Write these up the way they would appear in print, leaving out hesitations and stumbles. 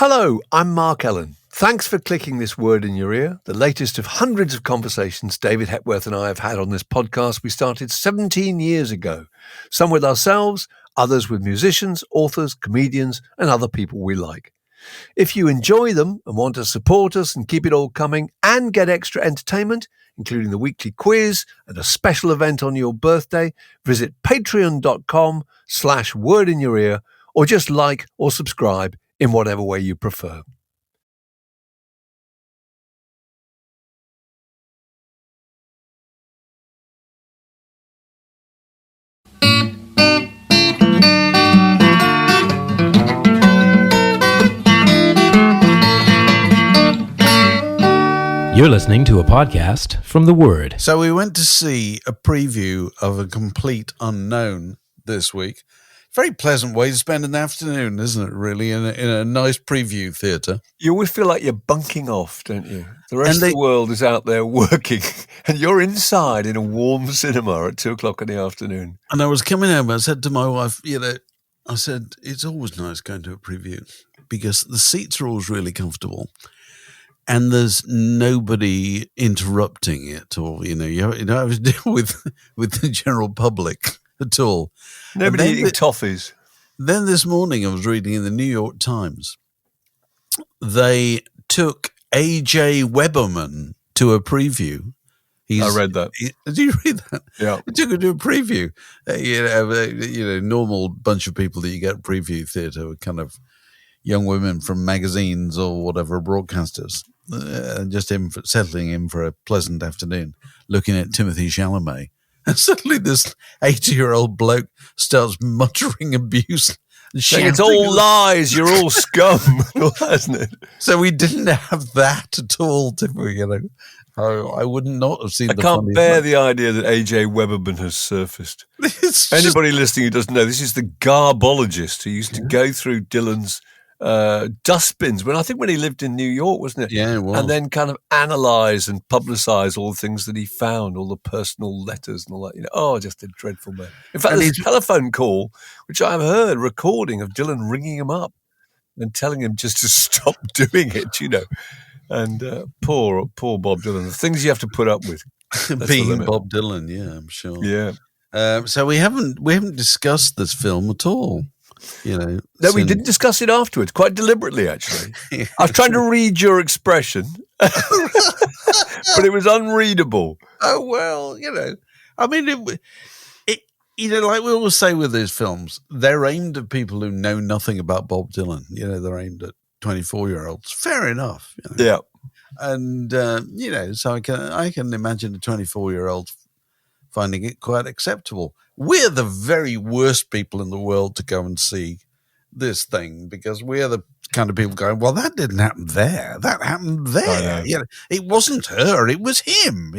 Hello, I'm Mark Ellen. Thanks for clicking this word in your ear, the latest of hundreds of conversations David Hepworth and I have had on this podcast we started 17 years ago. Some with ourselves, others with musicians, authors, comedians, and other people we like. If you enjoy them and want to support us and keep it all coming and get extra entertainment, including the weekly quiz and a special event on your birthday, visit patreon.com/wordinyour-ear or just like or subscribe in whatever way you prefer. You're listening to a podcast from The Word. So we went to see a preview of A Complete Unknown this week. Very pleasant way to spend an afternoon, isn't it, really, in a nice preview theatre. You always feel like you're bunking off, don't you? The rest of the world is out there working, and you're inside in a warm cinema at 2:00 in the afternoon. And I was coming home, I said to my wife, I said, it's always nice going to a preview because the seats are always really comfortable. And there's nobody interrupting it, or you don't have to deal with the general public at all. Nobody eating toffees. Then this morning, I was reading in the New York Times, they took AJ Weberman to a preview. I read that. Did you read that? Yeah. They took him to a preview. Normal bunch of people that you get at preview theatre, kind of young women from magazines or whatever, broadcasters. Just settling in for a pleasant afternoon, looking at Timothy Chalamet. And suddenly this 80-year-old bloke starts muttering abuse. It's all lies, you're all scum, isn't it? So we didn't have that at all, did we? I would not have seen I can't bear the idea that AJ Weberman has surfaced. Anybody listening who doesn't know, this is the garbologist who used to go through Dylan's dustbins when he lived in New York, wasn't it? Yeah, it was. And then kind of analyse and publicise all the things that he found, all the personal letters and all that. Just a dreadful man. In fact, there's a telephone call, which I've heard, recording of Dylan ringing him up and telling him just to stop doing it, And poor Bob Dylan. The things you have to put up with. Being Bob Dylan, yeah, I'm sure. Yeah. So we haven't discussed this film at all. No, we didn't discuss it afterwards, quite deliberately, actually. I was trying to read your expression, but it was unreadable. Oh, well, I mean, like we always say with these films, they're aimed at people who know nothing about Bob Dylan. They're aimed at 24-year-olds. Fair enough. Yeah. And, so I can imagine a 24-year-old finding it quite acceptable. We're the very worst people in the world to go and see this thing because we're the kind of people going, well, that didn't happen there. That happened there. It wasn't her. It was him.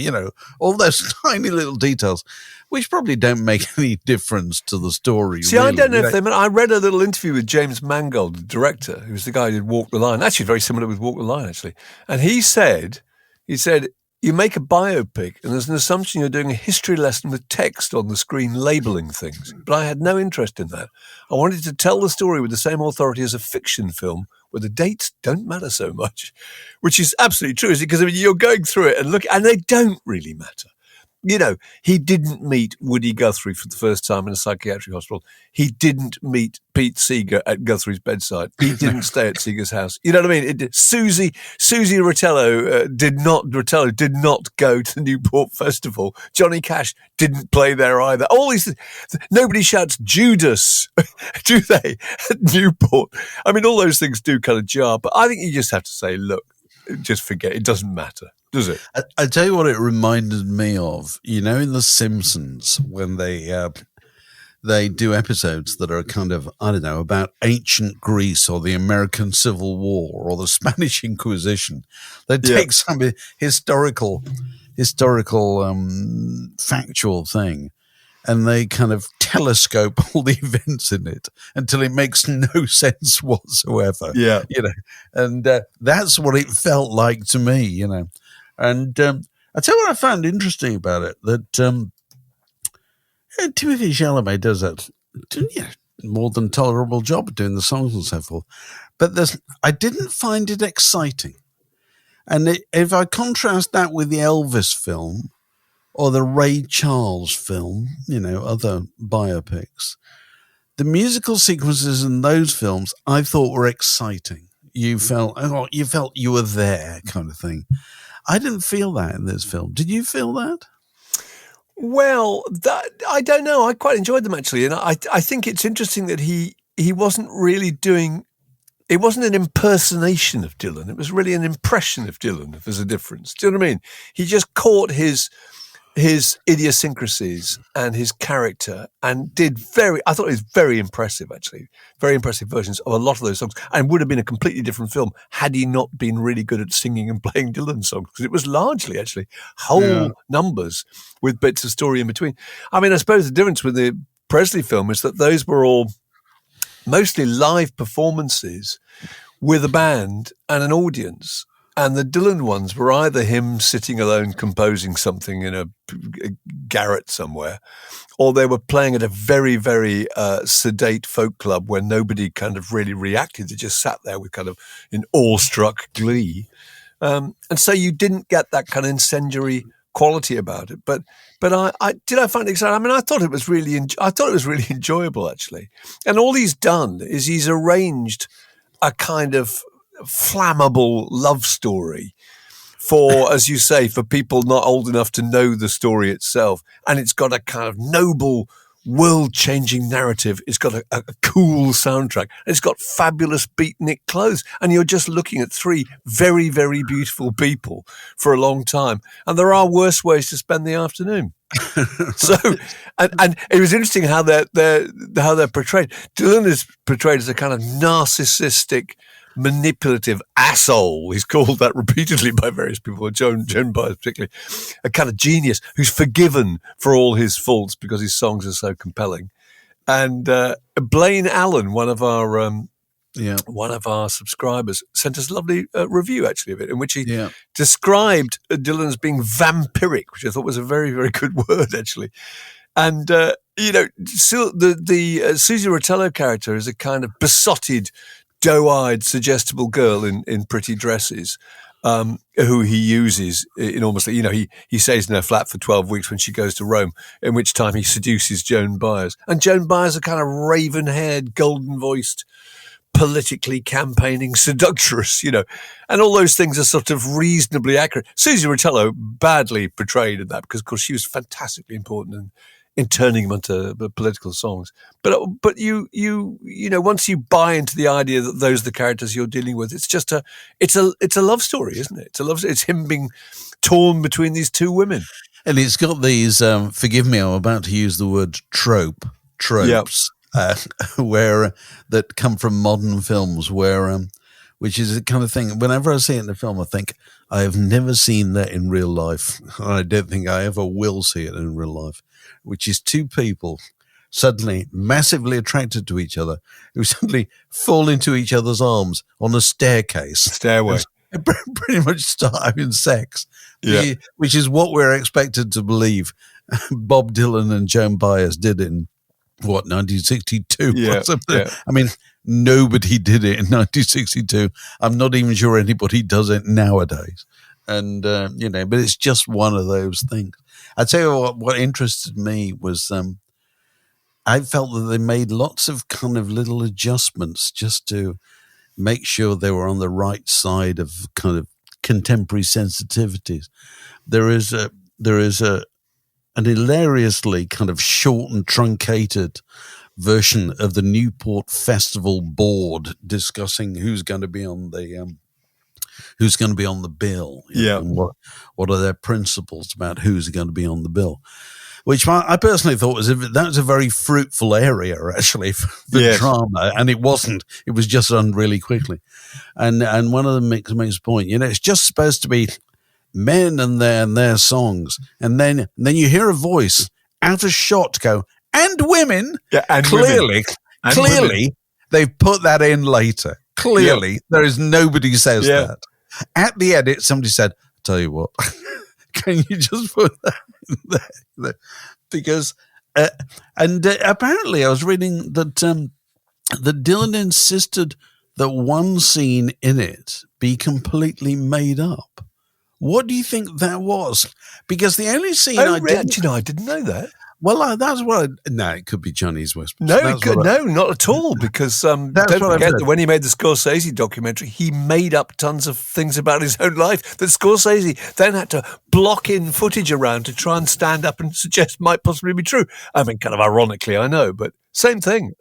All those tiny little details, which probably don't make any difference to the story. See, really. I don't know if they meant. I read a little interview with James Mangold, the director, who was the guy who did Walk the Line. Actually, very similar with Walk the Line, actually. And he said, you make a biopic and there's an assumption you're doing a history lesson with text on the screen labeling things. But I had no interest in that. I wanted to tell the story with the same authority as a fiction film where the dates don't matter so much, which is absolutely true, is it? Because you're going through it and they don't really matter. He didn't meet Woody Guthrie for the first time in a psychiatric hospital. He didn't meet Pete Seeger at Guthrie's bedside. He didn't stay at Seeger's house. You know what I mean? Susie Rotello did not go to the Newport Festival. Johnny Cash didn't play there either. All these things. Nobody shouts Judas, do they, at Newport? I mean, all those things do kind of jar, but I think you just have to say, look, just forget. It doesn't matter. Does it? I tell you what it reminded me of, in The Simpsons, when they do episodes that are kind of, I don't know, about ancient Greece or the American Civil War or the Spanish Inquisition. They take some historical factual thing and they kind of telescope all the events in it until it makes no sense whatsoever. Yeah. And that's what it felt like to me, And I tell you what I found interesting about it, that Timothy Chalamet does that more than tolerable job doing the songs and so forth. But I didn't find it exciting. And if I contrast that with the Elvis film or the Ray Charles film, other biopics, the musical sequences in those films I thought were exciting. You felt you were there, kind of thing. I didn't feel that in this film. Did you feel that? Well, I don't know. I quite enjoyed them, actually. And I think it's interesting that he wasn't really doing... It wasn't an impersonation of Dylan. It was really an impression of Dylan, if there's a difference. Do you know what I mean? He just caught his idiosyncrasies and his character and I thought it was very impressive, actually. Very impressive versions of a lot of those songs, and would have been a completely different film had he not been really good at singing and playing Dylan songs, because it was largely, actually, whole numbers with bits of story in between. I mean, I suppose the difference with the Presley film is that those were all mostly live performances with a band and an audience. And the Dylan ones were either him sitting alone composing something in a garret somewhere, or they were playing at a very, very sedate folk club where nobody kind of really reacted. They just sat there with kind of in awestruck glee. And so you didn't get that kind of incendiary quality about it. But I find it exciting. I mean, I thought it was really enjoyable, actually. And all he's done is he's arranged a kind of flammable love story for, as you say, for people not old enough to know the story itself. And it's got a kind of noble, world-changing narrative. It's got a cool soundtrack. It's got fabulous beatnik clothes. And you're just looking at three very, very beautiful people for a long time. And there are worse ways to spend the afternoon. So, and it was interesting how they're portrayed. Dylan is portrayed as a kind of narcissistic, manipulative asshole. He's called that repeatedly by various people, Joan Baez particularly, a kind of genius who's forgiven for all his faults because his songs are so compelling. And Blaine Allen, one of our subscribers, sent us a lovely review, actually, of it, in which he described Dylan as being vampiric, which I thought was a very, very good word, actually. And the Susie Rotello character is a kind of besotted, doe-eyed, suggestible girl in pretty dresses, who he uses enormously. He stays in her flat for 12 weeks when she goes to Rome, in which time he seduces Joan Baez. And Joan Baez, a kind of raven-haired, golden-voiced, politically campaigning seductress, and all those things are sort of reasonably accurate. Susie Rotello badly portrayed in that because, of course, she was fantastically important in turning them into political songs. But you once you buy into the idea that those are the characters you're dealing with, it's a love story, isn't it? It's him being torn between these two women, and it's got these. Forgive me, I'm about to use the word tropes. Where that come from modern films, which is the kind of thing. Whenever I see it in a film, I think I have never seen that in real life. I don't think I ever will see it in real life. Which is two people suddenly massively attracted to each other who suddenly fall into each other's arms on a stairway, pretty much start having sex, which is what we're expected to believe. Bob Dylan and Joan Baez did in 1962 or something. Yeah. I mean, nobody did it in 1962. I'm not even sure anybody does it nowadays. And, but it's just one of those things. I tell you what interested me was I felt that they made lots of kind of little adjustments just to make sure they were on the right side of kind of contemporary sensitivities. There is an hilariously kind of short and truncated version of the Newport Festival board discussing who's going to be on the bill. And what are their principles about who's going to be on the bill, which I personally thought that was a very fruitful area, actually, for drama. And it wasn't. It was just done really quickly. And one of them makes a point, it's just supposed to be men and their songs. And then you hear a voice out of shot go, and women. Yeah, and clearly, women. They've put that in later. Clearly, there is nobody says that. At the edit, somebody said, tell you what, can you just put that in there? Because And apparently, I was reading that that Dylan insisted that one scene in it be completely made up. What do you think that was? Because the only scene I didn't... You know, I didn't know that. Well, that's what no, it could be Chinese whispers. No, not at all, because don't forget that when he made the Scorsese documentary, he made up tons of things about his own life that Scorsese then had to block in footage around to try and stand up and suggest might possibly be true. I mean, kind of ironically, I know, but same thing.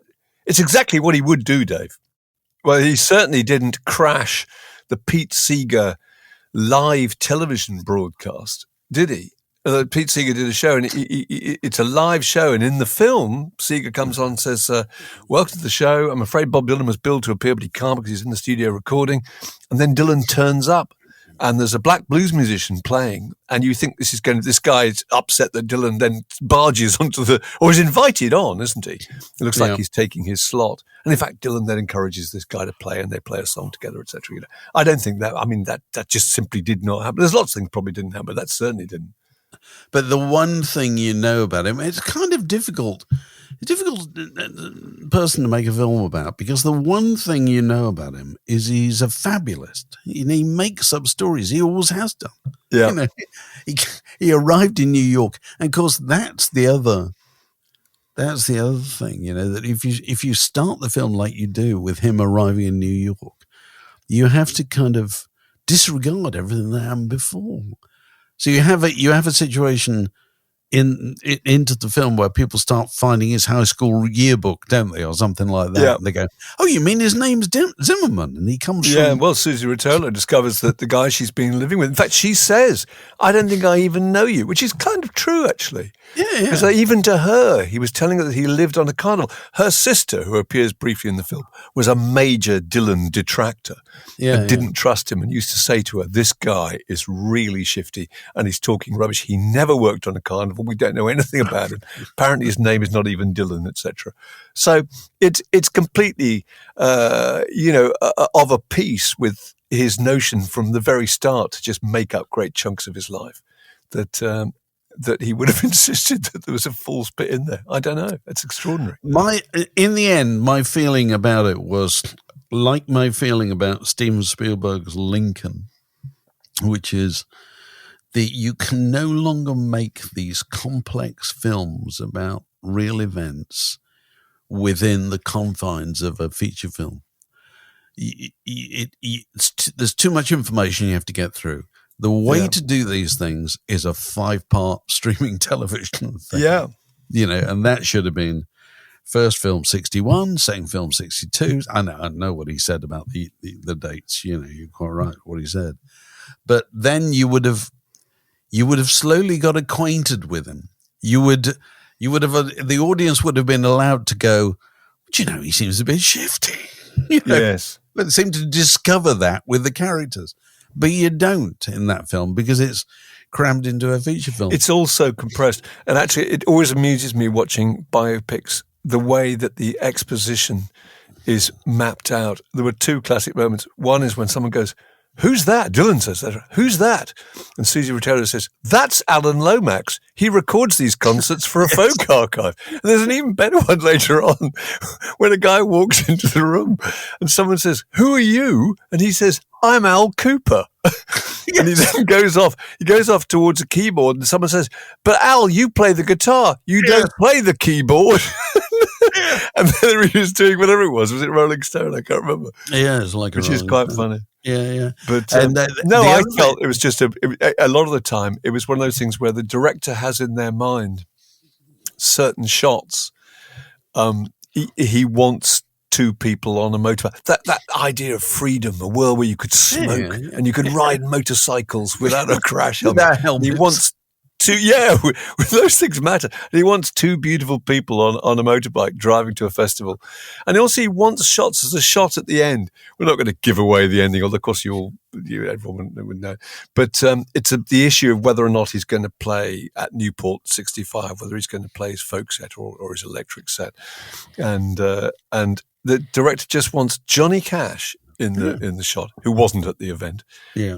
It's exactly what he would do, Dave. Well, he certainly didn't crash the Pete Seeger live television broadcast, did he? Pete Seeger did a show, and it's a live show. And in the film, Seeger comes on and says, welcome to the show. I'm afraid Bob Dylan was billed to appear, but he can't because he's in the studio recording. And then Dylan turns up, and there's a black blues musician playing. And you think this guy is upset that Dylan then barges onto or is invited on, isn't he? It looks like he's taking his slot. And in fact, Dylan then encourages this guy to play, and they play a song together, etc. You know, I don't think that just simply did not happen. There's lots of things probably didn't happen, but that certainly didn't. But the one thing you know about him, it's kind of difficult person to make a film about, because the one thing you know about him is he's a fabulist. He makes up stories. He always has done. Yeah. You know, he arrived in New York, and of course that's the other thing. You know, that if you start the film like you do with him arriving in New York, you have to kind of disregard everything that happened before. So you have a situation into the film where people start finding his high school yearbook, don't they, or something like that? Yeah. And they go, "Oh, you mean his name's Zimmerman?" And he comes from... Yeah, well, Susie Rotolo discovers that the guy she's been living with... In fact, she says, I don't think I even know you, which is kind of true, actually. Yeah. Because even to her, he was telling her that he lived on a carnival. Her sister, who appears briefly in the film, was a major Dylan detractor and didn't trust him and used to say to her, this guy is really shifty and he's talking rubbish. He never worked on a carnival. We don't know anything about him. Apparently his name is not even Dylan, etc. So it's completely, of a piece with his notion from the very start to just make up great chunks of his life that he would have insisted that there was a false bit in there. I don't know. It's extraordinary. In the end, my feeling about it was like my feeling about Steven Spielberg's Lincoln, which is that you can no longer make these complex films about real events within the confines of a feature film. There's too much information you have to get through. The way to do these things is a 5-part streaming television thing. Yeah. You know, and that should have been first film 61, second film 62. I know what he said about the dates. You know, you're quite right what he said. But then you would have slowly got acquainted with him. You would have the audience would have been allowed to go, you know, he seems a bit shifty. You know? Yes. But seem to discover that with the characters. But you don't in that film because it's crammed into a feature film. It's also compressed. And actually, it always amuses me watching biopics, the way that the exposition is mapped out. There were 2 classic moments. One is when someone goes, "Who's that?" Dylan says, "Who's that?" And Susie Rotolo says, "That's Alan Lomax. He records these concerts for a folk archive." And there's an even better one later on when a guy walks into the room and someone says, "Who are you?" And he says, "I'm Al Cooper." And he then goes off. He goes off towards a keyboard and someone says, "But Al, you play the guitar. You don't play the keyboard." And then he was doing whatever it was. Was it Rolling Stone? I can't remember. Yeah, it's like which is quite funny. Yeah. But I felt it was just a lot of the time, it was one of those things where the director has in their mind certain shots. He wants 2 people on a motorbike. That idea of freedom, a world where you could smoke and you could ride motorcycles without a crash helmet. He wants with those things matter. He wants 2 beautiful people on a motorbike driving to a festival. And also he wants shots as a shot at the end. We're not going to give away the ending, although of course everyone would know. But it's the issue of whether or not he's going to play at Newport 65, whether he's going to play his folk set or his electric set. And the director just wants Johnny Cash in the shot, who wasn't at the event,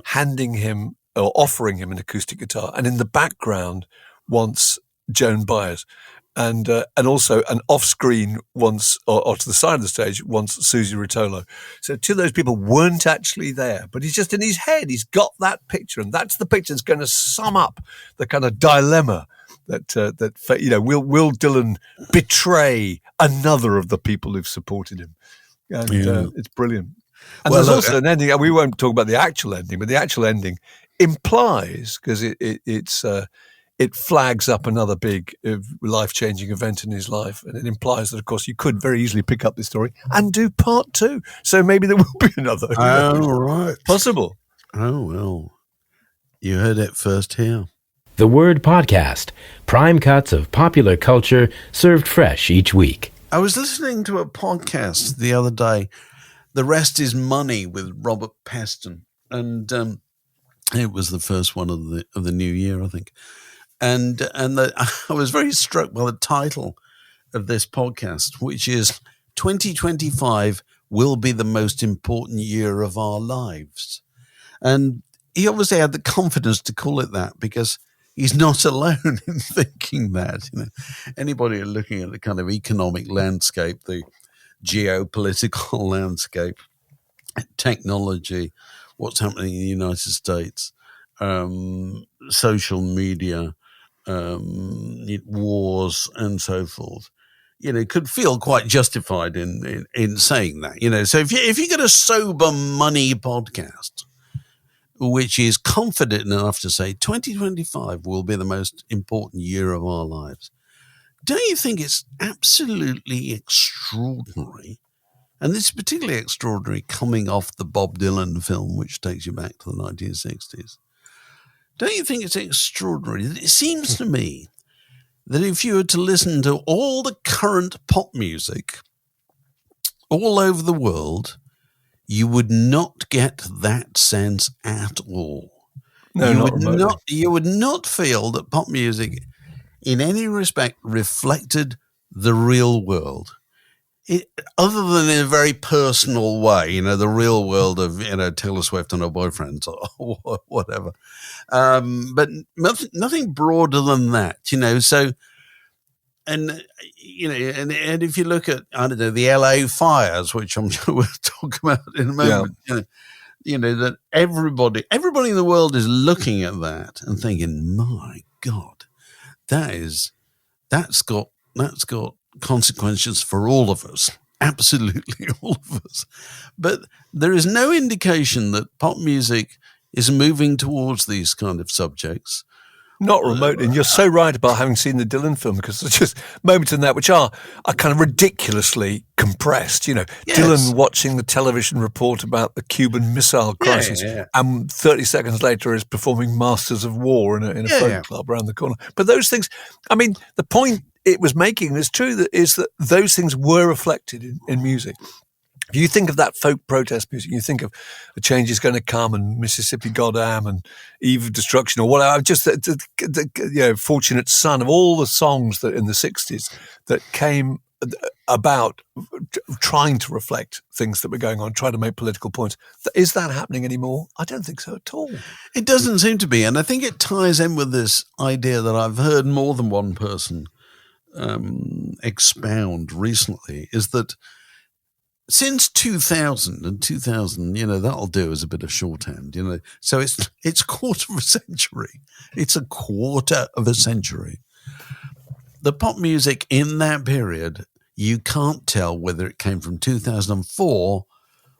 handing him or offering him an acoustic guitar, and in the background wants Joan Baez. and also an off-screen once, or to the side of the stage once, Susie Rotolo. So two of those people weren't actually there, but he's just in his head. He's got that picture, and that's the picture that's going to sum up the kind of dilemma that will Dylan betray another of the people who've supported him? And it's brilliant. And there's also an ending. We won't talk about the actual ending, but the actual ending implies, because it flags up another big life-changing event in his life, and it implies that, of course, you could very easily pick up this story and do part 2. So maybe there will be another. Right. Possible. Oh, well, you heard it first here. The Word Podcast, prime cuts of popular culture served fresh each week. I was listening to a podcast the other day, The Rest is Money, with Robert Peston, and it was the first one of the new year, I think. And I was very struck by the title of this podcast, which is 2025 will be the most important year of our lives. And he obviously had the confidence to call it that because he's not alone in thinking that. Anybody looking at the kind of economic landscape, the geopolitical landscape, technology, what's happening in the United States, social media, wars and so forth, could feel quite justified in saying that, So if you get a sober money podcast, which is confident enough to say 2025 will be the most important year of our lives, don't you think it's absolutely extraordinary? And this is particularly extraordinary coming off the Bob Dylan film, which takes you back to the 1960s. Don't you think it's extraordinary? It seems to me that if you were to listen to all the current pop music all over the world, you would not get that sense at all. No, you would not feel that pop music in any respect reflected the real world. Other than in a very personal way, the real world of, Taylor Swift and her boyfriend or whatever. But nothing broader than that, So, and if you look at, I don't know, the LA fires, which I'm sure we'll talk about in a moment, that everybody in the world is looking at that and thinking, my God, that's got consequences for all of us, absolutely all of us. But there is no indication that pop music is moving towards these kind of subjects. Not remotely. And you're so right about having seen the Dylan film, because there's just moments in that which are kind of ridiculously compressed. Yes. Dylan watching the television report about the Cuban Missile Crisis, and 30 seconds later is performing Masters of War in a folk club around the corner. But those things, the point it was making is true, that those things were reflected in music. If you think of that folk protest music, you think of A Change Is Going to Come and Mississippi Goddam and Eve of Destruction or whatever, just the Fortunate Son, of all the songs that in the 60s that came about trying to reflect things that were going on, trying to make political points. Is that happening anymore? I don't think so at all. It doesn't seem to be. And I think it ties in with this idea that I've heard more than one person expound recently, is that since 2000, that'll do as a bit of shorthand, So it's quarter of a century. It's a quarter of a century. The pop music in that period, you can't tell whether it came from 2004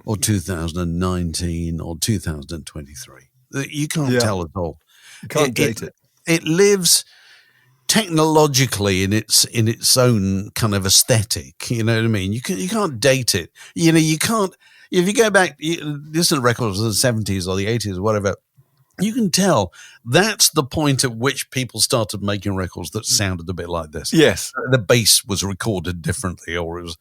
or 2019 or 2023. You can't tell at all. You can't date it. It lives technologically in its own kind of aesthetic, you know what I mean? You can't date it. You can't, if you go back, listen to records of the 70s or the 80s or whatever, you can tell that's the point at which people started making records that sounded a bit like this. Yes. The bass was recorded differently, or it was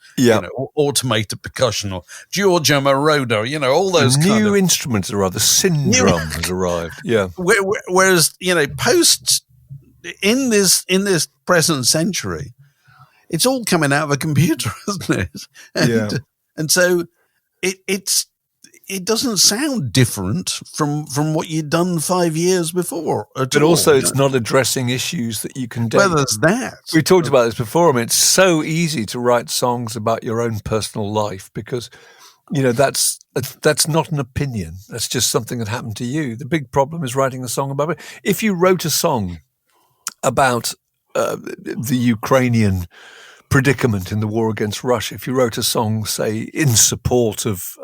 automated percussion, or Giorgio Moroder, all those new instruments or other syndrome has arrived. Yeah. Whereas, post in this present century, it's all coming out of a computer, isn't it? And so it's it doesn't sound different from what you'd done 5 years before. But also, it's not addressing issues that you can date. Well, there's that. We talked about this before. I mean, it's so easy to write songs about your own personal life because, that's not an opinion. That's just something that happened to you. The big problem is writing a song about it. If you wrote a song about the Ukrainian predicament in the war against Russia, if you wrote a song, say, in support of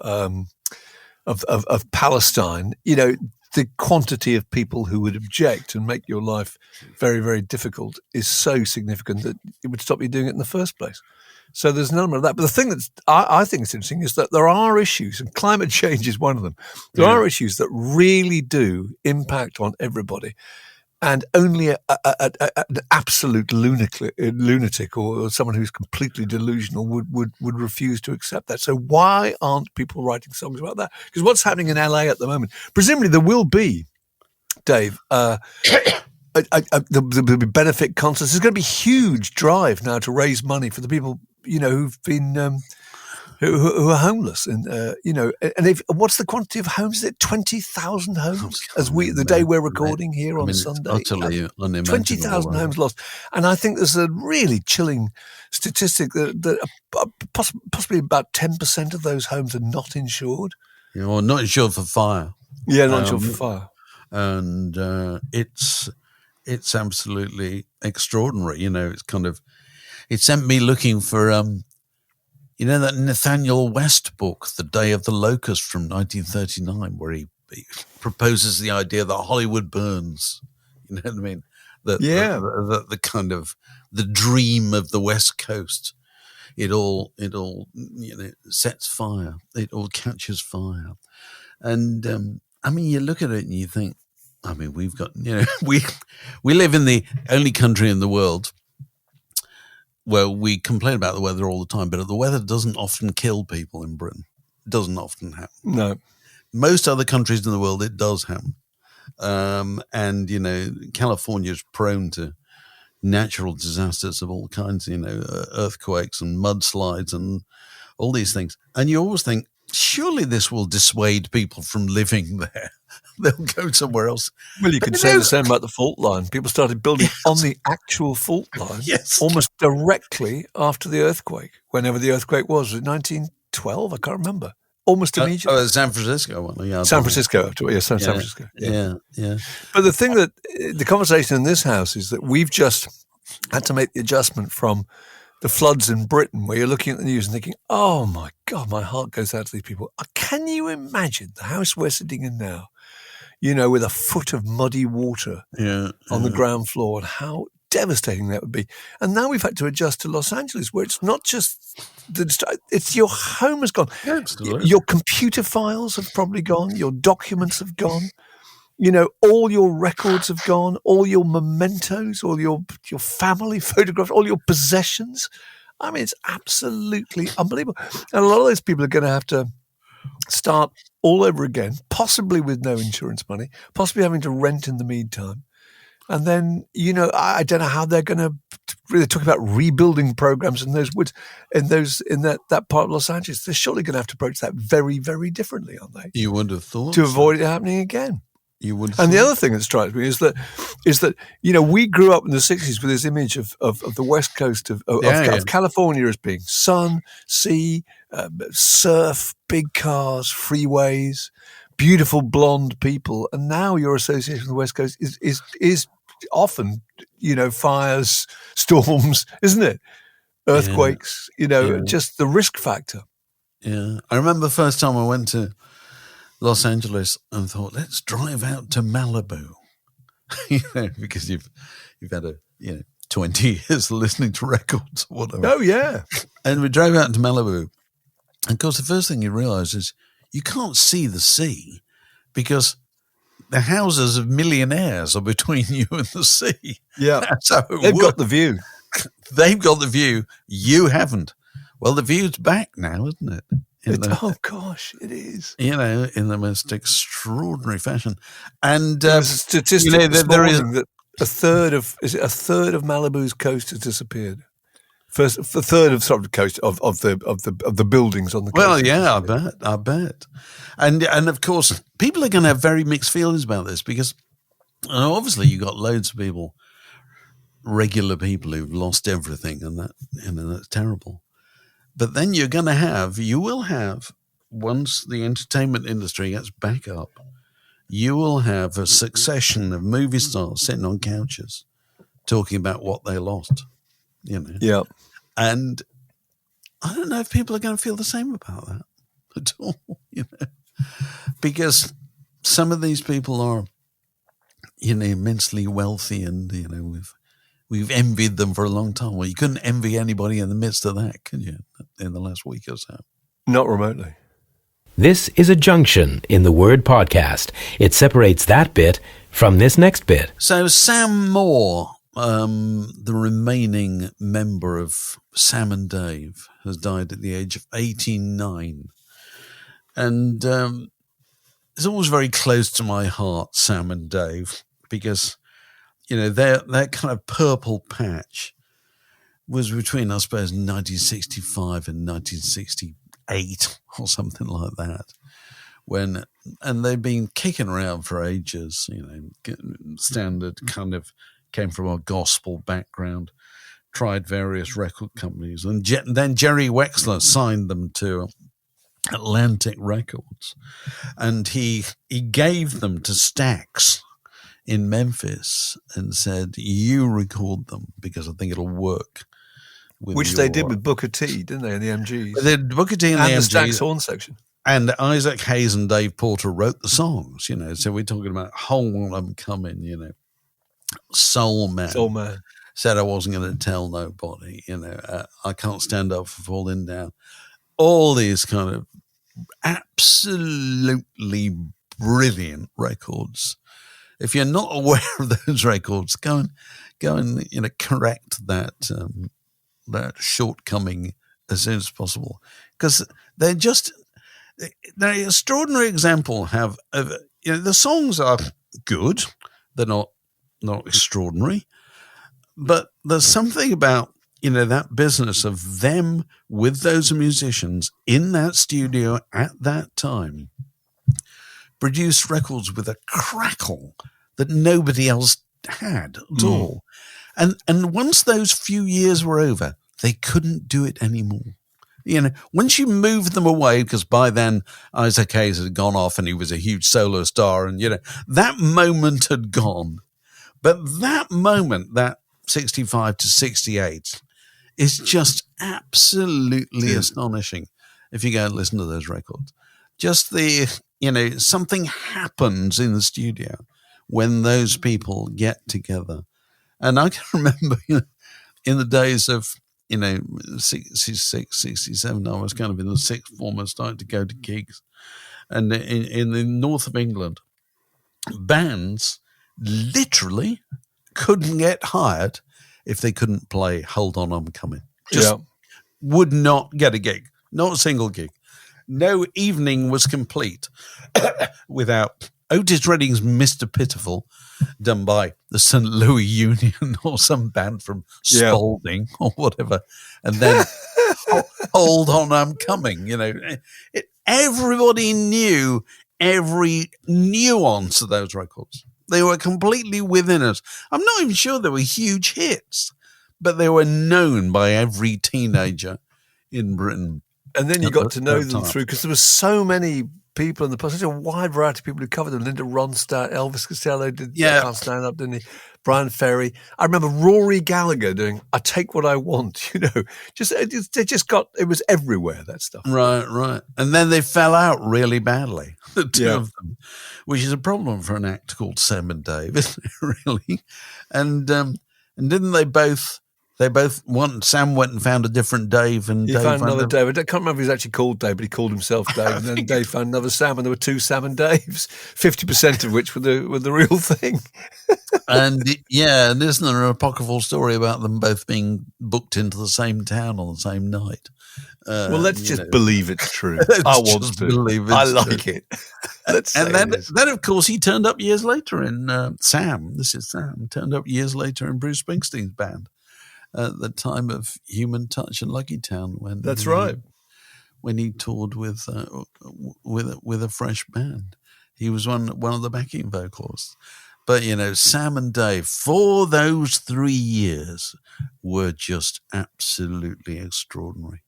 Palestine, the quantity of people who would object and make your life very, very difficult is so significant that it would stop you doing it in the first place. So there's an element of that. But the thing that I think is interesting is that there are issues, and climate change is one of them. There are issues that really do impact on everybody. And only an absolute lunatic or someone who's completely delusional would refuse to accept that. So why aren't people writing songs about that? Because what's happening in LA at the moment, presumably there will be, Dave, there'll be benefit concerts. There's going to be a huge drive now to raise money for the people, who've been who are homeless, and and what's the quantity of homes? Is it 20,000 homes the day we're recording here on Sunday? Utterly unimaginable. 20,000 homes lost, and I think there's a really chilling statistic that possibly about 10% of those homes are not insured. Or not insured for fire. Yeah, not insured for fire, and it's absolutely extraordinary. It sent me looking for. That Nathaniel West book, The Day of the Locust from 1939, where he proposes the idea that Hollywood burns. You know what I mean? The kind of the dream of the West Coast. It all sets fire. It all catches fire. And you look at it and you think, we've got, we live in the only country in the world. Well, we complain about the weather all the time, but the weather doesn't often kill people in Britain. It doesn't often happen. No. Most other countries in the world, it does happen. California is prone to natural disasters of all kinds, earthquakes and mudslides and all these things. And you always think, surely this will dissuade people from living there. They'll go somewhere else. Well, you could say the same about the fault line. People started building on the actual fault line almost directly after the earthquake, whenever the earthquake was. Was it 1912? I can't remember. Almost immediately. The San Francisco one. Yeah, San Francisco. San Francisco. Yeah. But the thing that the conversation in this house is that we've just had to make the adjustment from the floods in Britain, where you're looking at the news and thinking, oh my God, my heart goes out to these people. Can you imagine the house we're sitting in now, with a foot of muddy water on the ground floor, and how devastating that would be? And now we've had to adjust to Los Angeles, where it's not just it's your home has gone. Absolutely. Your computer files have probably gone. Your documents have gone. All your records have gone, all your mementos, all your family photographs, all your possessions. It's absolutely unbelievable. And a lot of those people are going to have to start all over again, possibly with no insurance money, possibly having to rent in the meantime. And then, I don't know how they're going to really talk about rebuilding programs in those woods, in that part of Los Angeles. They're surely going to have to approach that very, very differently, aren't they? You would have thought to avoid it happening again. And the other thing that strikes me is that we grew up in the 60s with this image of the West Coast of California as being sun, sea, surf, big cars, freeways, beautiful blonde people, and now your association with the West Coast is often fires, storms, isn't it? Earthquakes, just the risk factor. Yeah, I remember the first time I went to Los Angeles and thought, let's drive out to Malibu, because you've had 20 years listening to records or whatever. Oh yeah, and we drove out to Malibu, and of course the first thing you realise is you can't see the sea because the houses of millionaires are between you and the sea. Yeah, that's how they've got the view. They've got the view. You haven't. Well, the view's back now, isn't it? Oh gosh, it is. In the most extraordinary fashion. And there's a statistic that a third of Malibu's coast has disappeared. first, a third of sort of the coast of the buildings on the coast. Well, yeah, I bet. And of course, people are going to have very mixed feelings about this because obviously you got loads of people, regular people who've lost everything, and that's terrible. But then you will have, once the entertainment industry gets back up, you will have a succession of movie stars sitting on couches talking about what they lost, Yeah. And I don't know if people are going to feel the same about that at all, because some of these people are, immensely wealthy, and we've envied them for a long time. Well, you couldn't envy anybody in the midst of that, could you? In the last week or so, Not remotely. This is a junction in the word podcast. It separates that bit from this next bit. So Sam Moore, the remaining member of Sam and Dave, has died at the age of 89. And it's always very close to my heart, Sam and Dave, because, that kind of purple patch was between, I suppose, 1965 and 1968 or something like that. And they've been kicking around for ages, standard kind of came from a gospel background, tried various record companies. And then Jerry Wexler signed them to Atlantic Records. And he gave them to Stax in Memphis and said, you record them because I think it'll work. Which they did with Booker T, didn't they, in the MGs? They did Booker T and the MGs. Stax horn section. And Isaac Hayes and Dave Porter wrote the songs, So we're talking about Hold On, I'm Coming, Soul Man. Said I wasn't going to tell nobody, I Can't Stand Up for Falling Down. All these kind of absolutely brilliant records. If you're not aware of those records, go and correct that shortcoming as soon as possible, because they're an extraordinary example of the songs are good, they're not extraordinary, but there's something about that business of them with those musicians in that studio at that time produced records with a crackle that nobody else had at all. And once those few years were over, they couldn't do it anymore. Once you move them away, because by then Isaac Hayes had gone off and he was a huge solo star, and, that moment had gone. But that moment, that 65 to 68, is just absolutely astonishing if you go and listen to those records. Just something happens in the studio when those people get together. And I can remember in the days of, 66, 67, I was kind of in the sixth form and starting to go to gigs. And in the north of England, bands literally couldn't get hired if they couldn't play Hold On, I'm Coming. Just would not get a gig, not a single gig. No evening was complete without Otis Redding's Mr. Pitiful, done by the St. Louis Union or some band from Spalding or whatever, and then Hold On, I'm Coming. Everybody knew every nuance of those records. They were completely within us. I'm not even sure they were huge hits, but they were known by every teenager in Britain. And then you got to know them through, because there were so many people in the past, such a wide variety of people who covered them. Linda Ronstadt, Elvis Costello did Can't Stand Up, didn't he? Brian Ferry. I remember Rory Gallagher doing I Take What I Want, it was everywhere, that stuff. Right. And then they fell out really badly, the two of them, which is a problem for an act called Sam and Dave, isn't it, really? And didn't they both Sam went and found a different Dave, and Dave found another Dave. I can't remember if he was actually called Dave, but he called himself Dave. And then Dave found another Sam, and there were two Sam and Daves, 50% of which were the real thing. And isn't there an apocryphal story about them both being booked into the same town on the same night? Well, let's just believe it's true. I want to believe it's true. It. Then, of course, he turned up years later in Sam. This is Sam. Turned up years later in Bruce Springsteen's band. at the time of Human Touch and Lucky Town when That's right. When he toured with a fresh band. He was one of the backing vocalists. But, Sam and Dave, for those 3 years, were just absolutely extraordinary.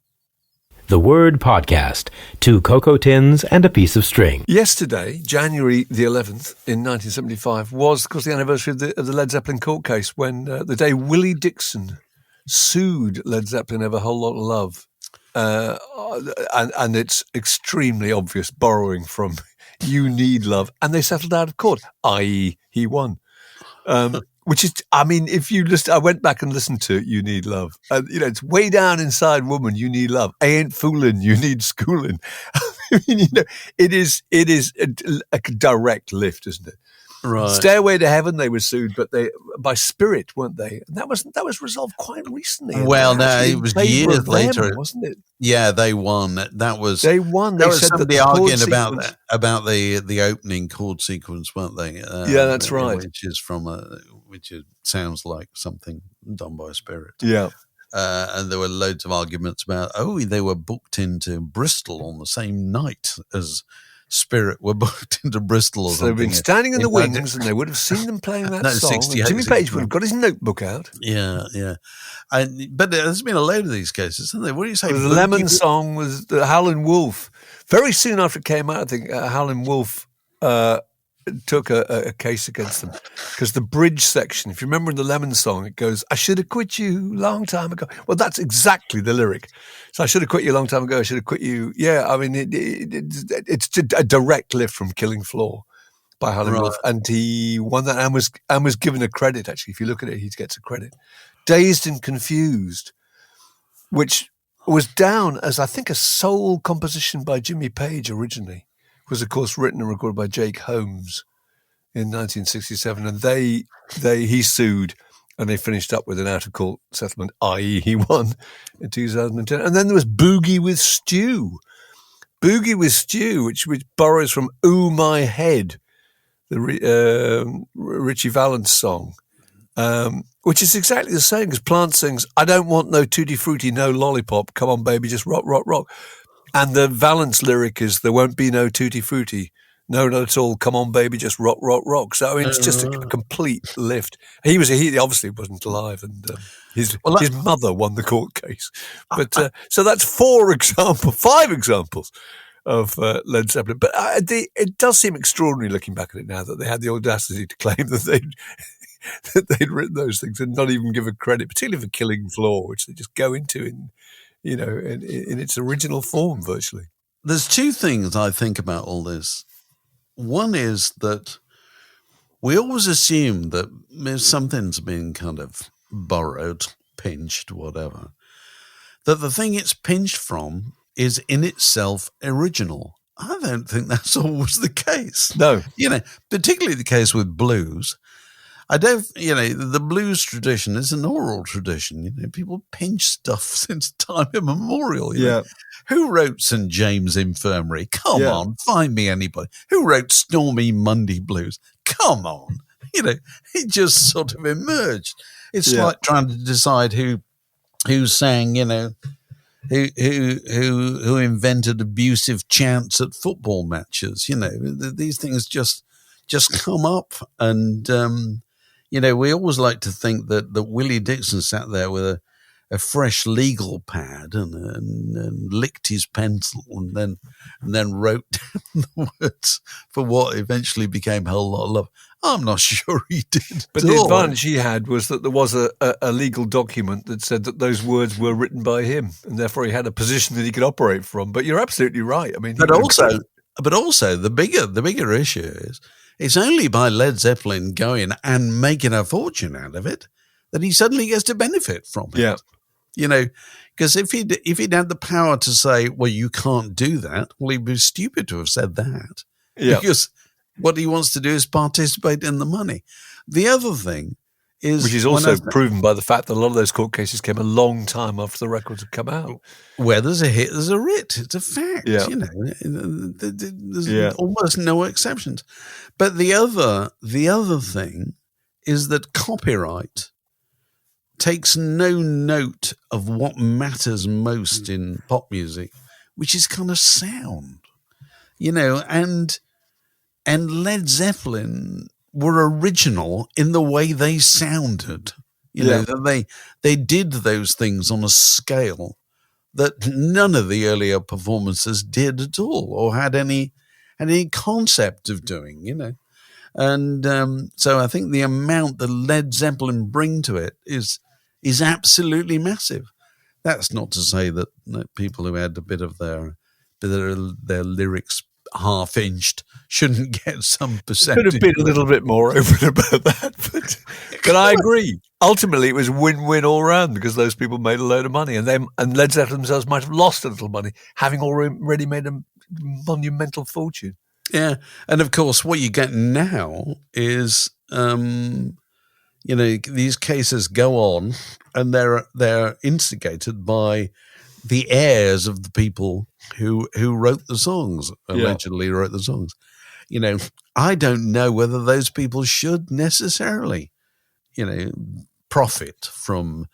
The Word Podcast. 2 cocoa tins and a piece of string. Yesterday, January the 11th in 1975, was, of course, the anniversary of the Led Zeppelin court case when the day Willie Dixon sued Led Zeppelin over A Whole Lot of Love. And it's extremely obvious borrowing from You Need Love. And they settled out of court, i.e. he won. Which is, if you listen, I went back and listened to You Need Love. And, it's way down inside woman, you need love. I ain't fooling, you need schooling. It is a direct lift, isn't it? Right. Stairway to Heaven, they were sued, but they by Spirit, weren't they? And that was resolved quite recently. Well, no, it was years later, wasn't it? Yeah, they won. That was they won. There they was said somebody that arguing about the opening chord sequence, weren't they? Yeah, that's right. Which sounds like something done by Spirit. Yeah. And there were loads of arguments about, they were booked into Bristol on the same night as Spirit were booked into Bristol or so something. They've been standing in the wings and they would have seen them playing that song. Jimmy Page would have got his notebook out. Yeah. But there's been a load of these cases, hasn't there? What do you say? The Lemon song was the Howlin' Wolf. Very soon after it came out, I think Howlin' Wolf took a case against them because the bridge section, if you remember in the Lemon song, it goes, I should have quit you long time ago. Well, that's exactly the lyric. So I should have quit you a long time ago. I should have quit you. Yeah, it's a direct lift from Killing Floor by Howlin' Wolf. And he won that and was given a credit, actually. If you look at it, he gets a credit. Dazed and Confused, which was down as, I think, a soul composition by Jimmy Page originally. Was of course written and recorded by Jake Holmes in 1967, and he sued, and they finished up with an out of court settlement, i.e. he won in 2010. And then there was Boogie with Stew, which borrows from "Ooh My Head," the Richie Valens song, which is exactly the same because Plant sings, "I don't want no tutti frutti, no lollipop. Come on, baby, just rock, rock, rock." And the Valence lyric is, there won't be no tutti frutti. No, not at all. Come on, baby, just rock, rock, rock. So, it's just a complete lift. He obviously wasn't alive, and his mother won the court case. But so that's 5 examples of Led Zeppelin. But it does seem extraordinary looking back at it now that they had the audacity to claim that they'd written those things and not even give a credit, particularly for Killing Floor, which they just go into in its original form, virtually. There's 2 things I think about all this. One is that we always assume that if something's been kind of borrowed, pinched, whatever, that the thing it's pinched from is in itself original. I don't think that's always the case. No. Particularly the case with blues. I don't, the blues tradition is an oral tradition. People pinch stuff since time immemorial. Yeah. Who wrote St. James Infirmary? Come on, find me anybody. Who wrote Stormy Monday Blues? Come on. It just sort of emerged. It's like trying to decide who sang, who invented abusive chants at football matches. These things just come up and, we always like to think that Willie Dixon sat there with a fresh legal pad and licked his pencil and then wrote down the words for what eventually became A Whole Lot of Love. I'm not sure he did. But the advantage he had was that there was a legal document that said that those words were written by him, and therefore he had a position that he could operate from. But you're absolutely right. But also the bigger issue is, it's only by Led Zeppelin going and making a fortune out of it that he suddenly gets to benefit from it. Yeah. Because if he'd had the power to say, well, you can't do that, well, he'd be stupid to have said that. Yeah. Because what he wants to do is participate in the money. The other thing is... Which is also proven by the fact that a lot of those court cases came a long time after the records had come out. Where there's a hit, there's a writ. It's a fact. Yeah. There's almost no exceptions. But the other thing is that copyright takes no note of what matters most in pop music, which is kind of sound, and Led Zeppelin were original in the way they sounded. That they did those things on a scale that none of the earlier performances did at all, or had any concept of doing. And so I think the amount that Led Zeppelin bring to it is absolutely massive. That's not to say that people who had a bit of their lyrics half-inched shouldn't get some percentage. Could have been a little bit more open about that, but I agree. Ultimately, it was win-win all round because those people made a load of money, and Led Zeppelin themselves might have lost a little money, having already made a monumental fortune. Yeah, and of course, what you get now is, these cases go on, and they're instigated by the heirs of the people who wrote the songs, allegedly wrote the songs. I don't know whether those people should necessarily, profit from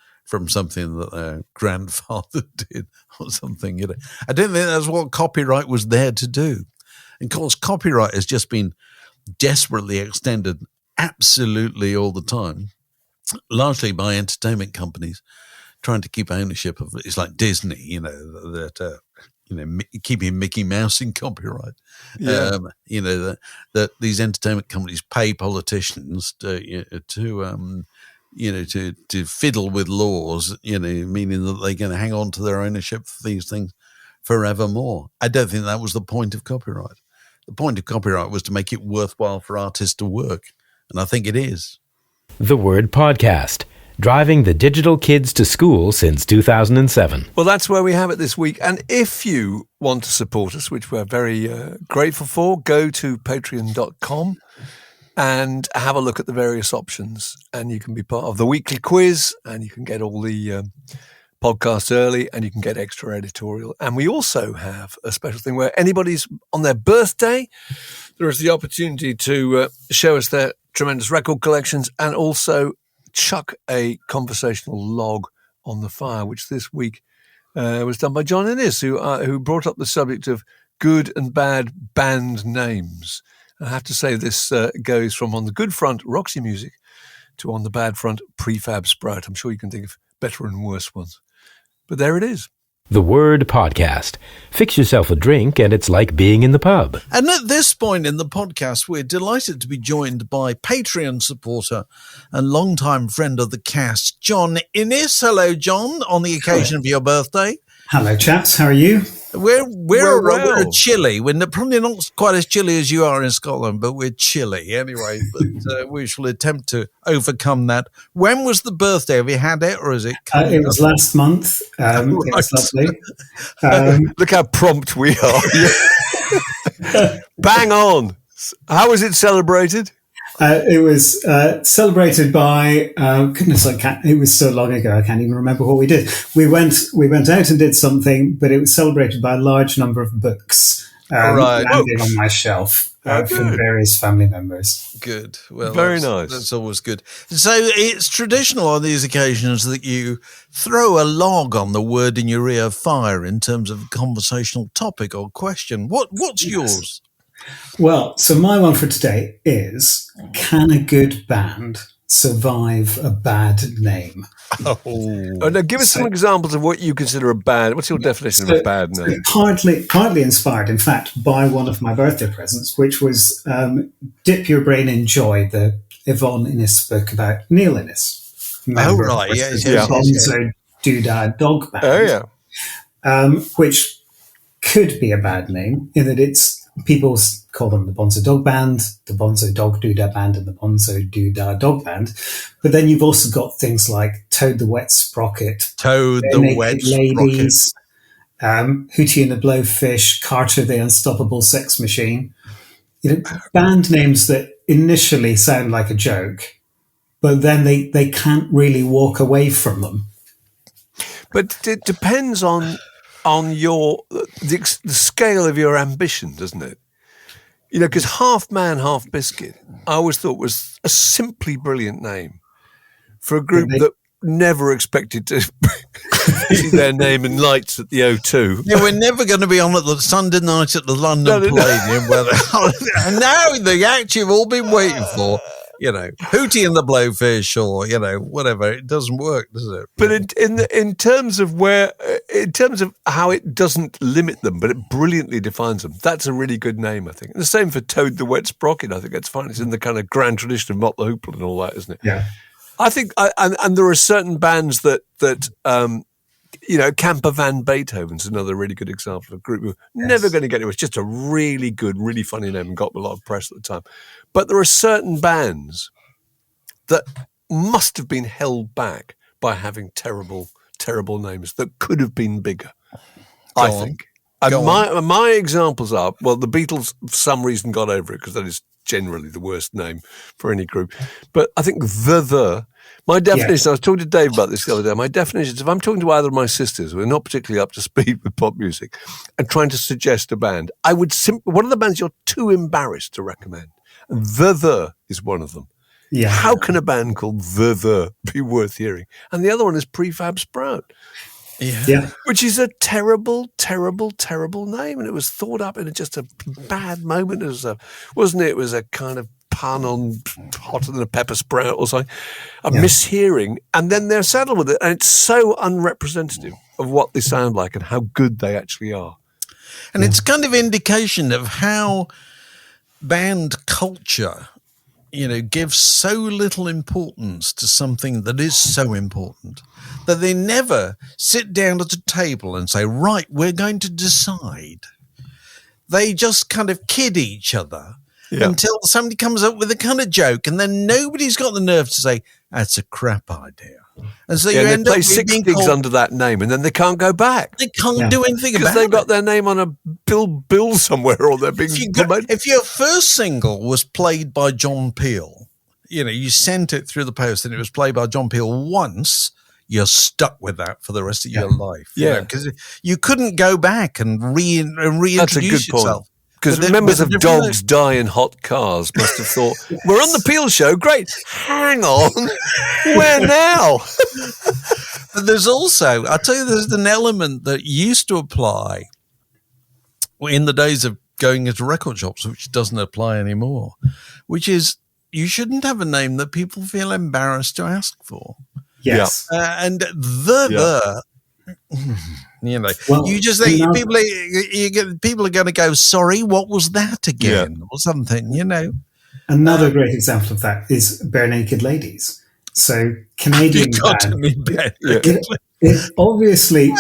something that their grandfather did or something. I don't think that's what copyright was there to do. And of course, copyright has just been desperately extended absolutely all the time, largely by entertainment companies trying to keep ownership of it. It's like Disney, keeping Mickey Mouse in copyright. Yeah. That these entertainment companies pay politicians to fiddle with laws, meaning that they're going to hang on to their ownership for these things forevermore. I don't think that was the point of copyright. The point of copyright was to make it worthwhile for artists to work, and I think it is. The Word Podcast, driving the digital kids to school since 2007. Well, that's where we have it this week. And if you want to support us, which we're very grateful for, go to patreon.com and have a look at the various options. And you can be part of the weekly quiz, and you can get all the podcasts early, and you can get extra editorial. And we also have a special thing where anybody's on their birthday, there is the opportunity to show us their tremendous record collections and also chuck a conversational log on the fire, which this week was done by John Innes, who brought up the subject of good and bad band names. I have to say this goes from on the good front, Roxy Music, to on the bad front, Prefab Sprout. I'm sure you can think of better and worse ones. But there it is. The Word Podcast. Fix yourself a drink and it's like being in the pub. And at this point in the podcast, we're delighted to be joined by Patreon supporter and longtime friend of the cast, John Innes. Hello, John, on the occasion of your birthday. Hello, chaps. How are you? We're chilly. We're probably not quite as chilly as you are in Scotland, but we're chilly anyway. But we shall attempt to overcome that. When was the birthday? Have you had it, or is it? It was last month. Right. It's lovely. Look how prompt we are. Bang on. How was it celebrated? It was celebrated by goodness. It was so long ago. I can't even remember what we did. We went out and did something, but it was celebrated by a large number of books landing on my shelf from various family members. Good. Well, very nice. That's always good. So it's traditional on these occasions that you throw a log on the word in your ear fire in terms of a conversational topic or question. What's yours? Well, so my one for today is, can a good band survive a bad name? Oh, now give us some examples of what you consider a bad. What's your definition of a bad name? Partly inspired, in fact, by one of my birthday presents, which was Dip Your Brain in Joy, the Yvonne Innes book about Neil Innes. Oh, right. Yeah. Bonzo Doodah Dog Band. Oh, yeah. Which could be a bad name in that people call them the Bonzo Dog Band, the Bonzo Dog Doodah Band, and the Bonzo Doodah Dog Band. But then you've also got things like Toad the Wet Sprocket, Toad the Wet Ladies, Hootie and the Blowfish, Carter the Unstoppable Sex Machine. Band names that initially sound like a joke, but then they can't really walk away from them. But it depends on the scale of your ambition, doesn't it? Because Half Man, Half Biscuit, I always thought was a simply brilliant name for a group never expected to see their name in lights at the O2. Yeah, we're never going to be on at the Sunday night at the London Palladium. And now the act you've all been waiting for, Hootie and the Blowfish or, whatever. It doesn't work, does it? But in terms of how it doesn't limit them, but it brilliantly defines them, that's a really good name, I think. And the same for Toad the Wet Sprocket. I think that's fine. It's in the kind of grand tradition of Mott the Hoople and all that, isn't it? Yeah. I think, and there are certain bands that Camper Van Beethoven's another really good example of a group who are never going to get it. It was just a really good, really funny name and got a lot of press at the time. But there are certain bands that must have been held back by having terrible, terrible names that could have been bigger, I think. And my examples are, well, the Beatles, for some reason, got over it because that is generally the worst name for any group. But I think my definition, I was talking to Dave about this the other day, my definition is if I'm talking to either of my sisters who are not particularly up to speed with pop music and trying to suggest a band, I would what are the bands you're too embarrassed to recommend? And The is one of them. Yeah. How can a band called The be worth hearing? And the other one is Prefab Sprout. Yeah. Which is a terrible, terrible, terrible name. And it was thought up in just a bad moment. Wasn't it? It was a kind of pun on hotter than a pepper sprout or something. A mishearing. And then they're saddled with it. And it's so unrepresentative of what they sound like and how good they actually are. And it's kind of indication of how band culture, gives so little importance to something that is so important that they never sit down at a table and say, right, we're going to decide. They just kind of kid each other until somebody comes up with a kind of joke, and then nobody's got the nerve to say, that's a crap idea. And so you end up six gigs under that name, and then they can't go back. They can't do anything about it. Because they got their name on a bill somewhere, or they're being promoted. If your first single was played by John Peel, you sent it through the post and it was played by John Peel once, you're stuck with that for the rest of your life. Because you couldn't go back and reintroduce That's a good yourself. Point. Because members of Dogs Die in Hot Cars must have thought, we're on the Peel show, great, hang on, where now? But there's also, I'll tell you, there's an element that used to apply in the days of going into record shops, which doesn't apply anymore, which is you shouldn't have a name that people feel embarrassed to ask for. Yes. And you just think people are going to go, sorry, what was that again? Or something, Another great example of that is Bare Naked Ladies. So Canadian band. It obviously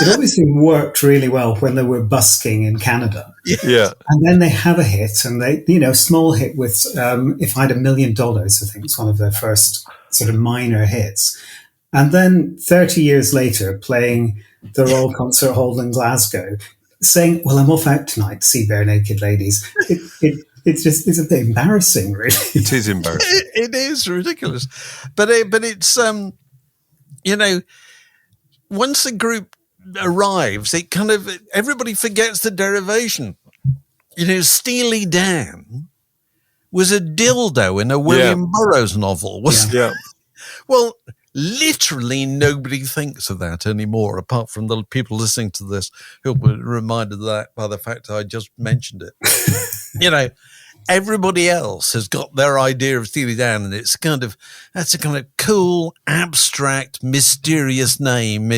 worked really well when they were busking in Canada. Yeah. And then they have a hit, and they, small hit with If I Had $1 Million, I think it's one of their first sort of minor hits. And then 30 years later, playing the Royal Concert Hall in Glasgow, saying, well, I'm off out tonight to see Bare Naked Ladies. It's a bit embarrassing, really. It is embarrassing. It is ridiculous. But it's, once a group arrives, it kind of, everybody forgets the derivation. Steely Dan was a dildo in a William Burroughs novel. Well, literally nobody thinks of that anymore, apart from the people listening to this who were reminded of that by the fact I just mentioned it. Everybody else has got their idea of Steely Dan, and that's a kind of cool, abstract, mysterious name.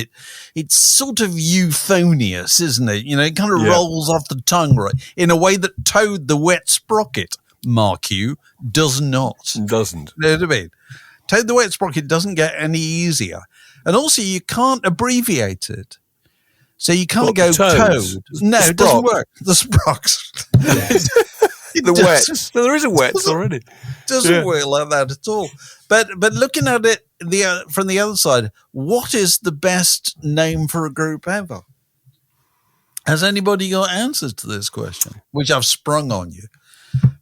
It's sort of euphonious, isn't it? It kind of rolls off the tongue, right? In a way that Toad the Wet Sprocket, mark you, does not. Doesn't. You know what I mean? Toad the Wet Sprocket doesn't get any easier. And also, you can't abbreviate it. So you can't go Toad. No, it doesn't work. The Sprocks. The Wets. No, there is a Wets already. Doesn't work like that at all. But looking at it from the other side, what is the best name for a group ever? Has anybody got answers to this question, which I've sprung on you?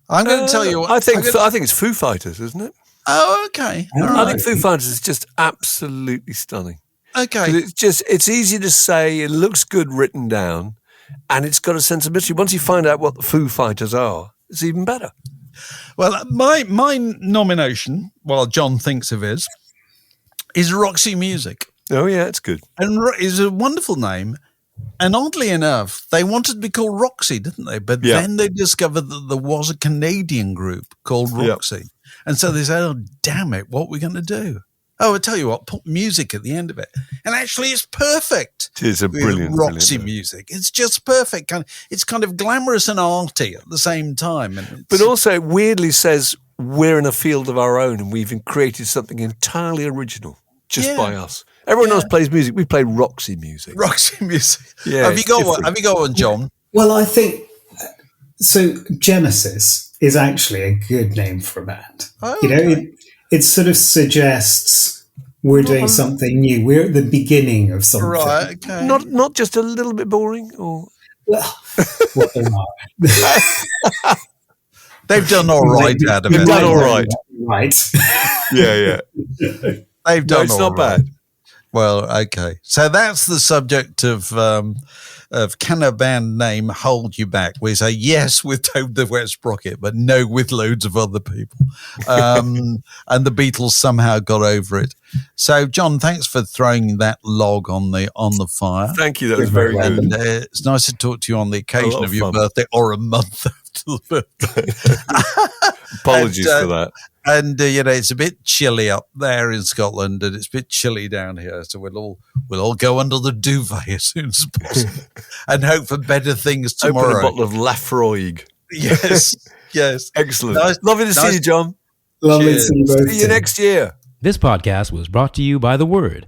I'm going to tell you what. I think it's Foo Fighters, isn't it? Oh, okay. I think Foo Fighters is just absolutely stunning. Okay. It's easy to say, it looks good written down, and it's got a sense of mystery. Once you find out what the Foo Fighters are, it's even better. Well, my nomination, while John thinks of his, is Roxy Music. Oh, yeah, it's good. And it's a wonderful name. And oddly enough, they wanted to be called Roxy, didn't they? But then they discovered that there was a Canadian group called Roxy. And so they said, oh, damn it, what are we going to do? Oh, I tell you what, put music at the end of it. And actually, it's perfect. It is a brilliant Roxy music. It's just perfect. It's kind of glamorous and arty at the same time. But also, it weirdly says we're in a field of our own and we've created something entirely original just by us. Everyone else plays music. We play Roxy music. Roxy music. Yeah, Have you got one? Have you got one, John? Well, I think so. Genesis is actually a good name for a band. Oh, you know, it sort of suggests we're doing something new. We're at the beginning of something. Right. Okay. Not just a little bit boring, or Well, what they are. They've done all right, Adam. They've done all right. Right. Yeah. They've done it's all not right. bad. Well, okay. So that's the subject of can a band name hold you back? We say yes with Toad the Wet Sprocket, but no with loads of other people. And the Beatles somehow got over it. So, John, thanks for throwing that log on the fire. Thank you. That was very good. And it's nice to talk to you on the occasion of your fun. birthday or a month after the birthday. Apologies for that. And it's a bit chilly up there in Scotland, and it's a bit chilly down here. So we'll all go under the duvet as soon as possible, and hope for better things tomorrow. Open a bottle of Lafroig. Yes, yes, Excellent. Lovely to see you, John. Lovely to see you both. See you next year. This podcast was brought to you by The Word.